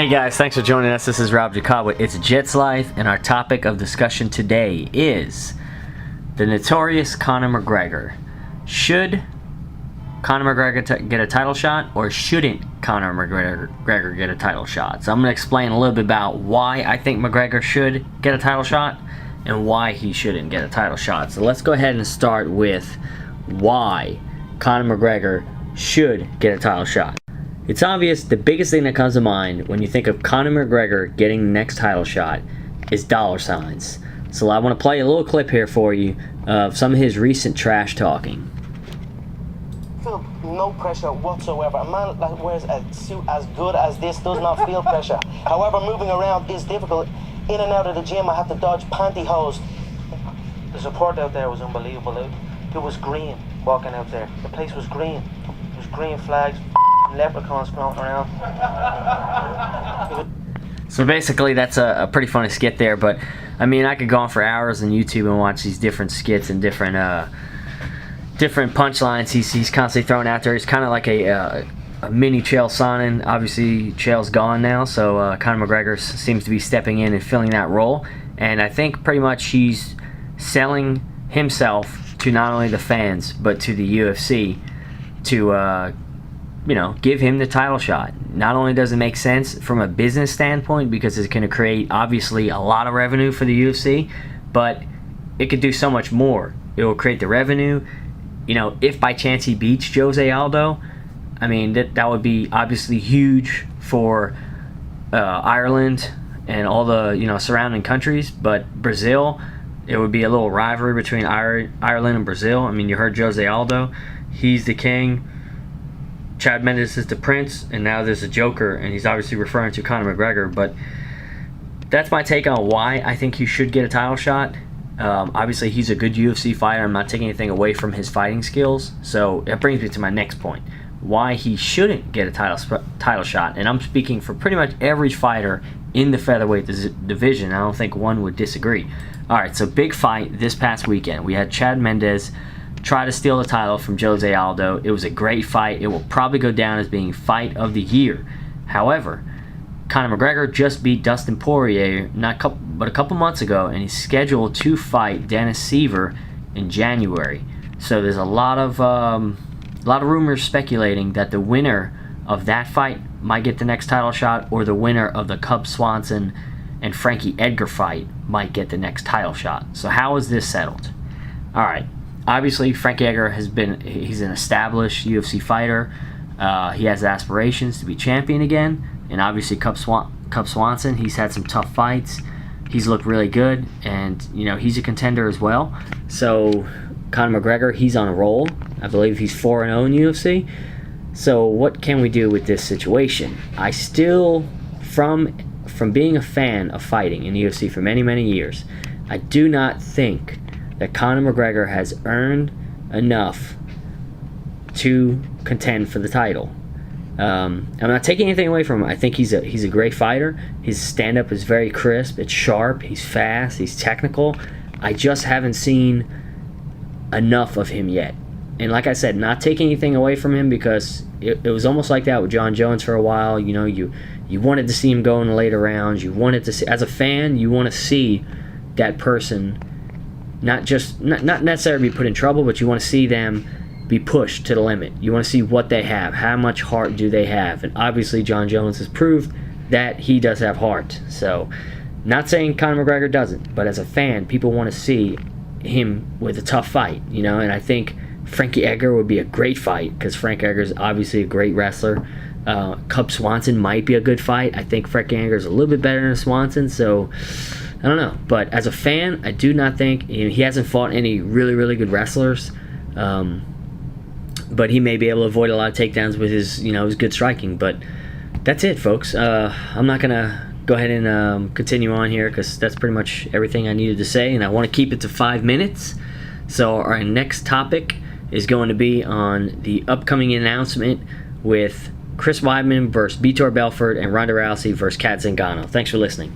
Hey guys, thanks for joining us. This is Rob Jacob with It's Jets Life, and our topic of discussion today is the notorious Conor McGregor. Should Conor McGregor get a title shot, or shouldn't Conor McGregor get a title shot? So I'm going to explain a little bit about why I think McGregor should get a title shot and why he shouldn't get a title shot. So let's go ahead and start with why Conor McGregor should get a title shot. It's obvious the biggest thing that comes to mind when you think of Conor McGregor getting the next title shot is dollar signs. So I want to play a little clip here for you of some of his recent trash talking. Feel no pressure whatsoever. A man that wears a suit as good as this does not feel pressure. However, moving around is difficult. In and out of the gym, I have to dodge pantyhose. The support out there was unbelievable. It was green walking out there. The place was green. It was green flags. Leprechauns floating around. So basically that's a pretty funny skit there, but I mean, I could go on for hours on YouTube and watch these different skits and different punchlines he's constantly throwing out there. He's kind of like a mini Chael Sonnen. Obviously Chael's gone now, so Conor McGregor seems to be stepping in and filling that role, and I think pretty much he's selling himself to not only the fans but to the UFC to give him the title shot. Not only does it make sense from a business standpoint because it's going to create obviously a lot of revenue for the UFC, but it could do so much more. It will create the revenue. If by chance he beats Jose Aldo, I mean that would be obviously huge for Ireland and all the surrounding countries. But Brazil, it would be a little rivalry between Ireland and Brazil. I mean, you heard Jose Aldo, he's the king. Chad Mendes is the prince, and now there's a Joker, and he's obviously referring to Conor McGregor. But that's my take on why I think he should get a title shot. Obviously, he's a good UFC fighter. I'm not taking anything away from his fighting skills. So that brings me to my next point. Why he shouldn't get a title shot. And I'm speaking for pretty much every fighter in the featherweight division. I don't think one would disagree. All right, so big fight this past weekend. We had Chad Mendes try to steal the title from Jose Aldo. It was a great fight. It will probably go down as being fight of the year. However, Conor McGregor just beat Dustin Poirier a couple months ago, and he's scheduled to fight Dennis Siver in January. So there's a lot of rumors speculating that the winner of that fight might get the next title shot, or the winner of the Cub Swanson and Frankie Edgar fight might get the next title shot. So how is this settled? All right. Obviously, Frankie Edgar he's an established UFC fighter. He has aspirations to be champion again. And obviously, Cub Swanson, he's had some tough fights. He's looked really good, and he's a contender as well. So Conor McGregor, he's on a roll. I believe he's 4-0 in UFC. So what can we do with this situation? I still, from being a fan of fighting in the UFC for many, many years, I do not think that Conor McGregor has earned enough to contend for the title. I'm not taking anything away from him. I think he's a great fighter. His stand-up is very crisp. It's sharp. He's fast. He's technical. I just haven't seen enough of him yet. And like I said, not taking anything away from him, because it was almost like that with John Jones for a while. You wanted to see him go in the later rounds. You wanted to see, as a fan, you want to see that person not necessarily be put in trouble, but you want to see them be pushed to the limit. You want to see what they have. How much heart do they have? And obviously John Jones has proved that he does have heart. So, not saying Conor McGregor doesn't, but as a fan, people want to see him with a tough fight, and I think Frankie Edgar would be a great fight, because Frank Edgar is obviously a great wrestler. Cub Swanson might be a good fight. I think Frankie Edgar is a little bit better than Swanson, so I don't know. But as a fan, I do not think he hasn't fought any really, really good wrestlers. But he may be able to avoid a lot of takedowns with his good striking. But that's it, folks. I'm not gonna go ahead and continue on here, because that's pretty much everything I needed to say, and I want to keep it to 5 minutes. So our next topic is going to be on the upcoming announcement with Chris Weidman versus Vitor Belfort and Ronda Rousey versus Kat Zingano. Thanks for listening.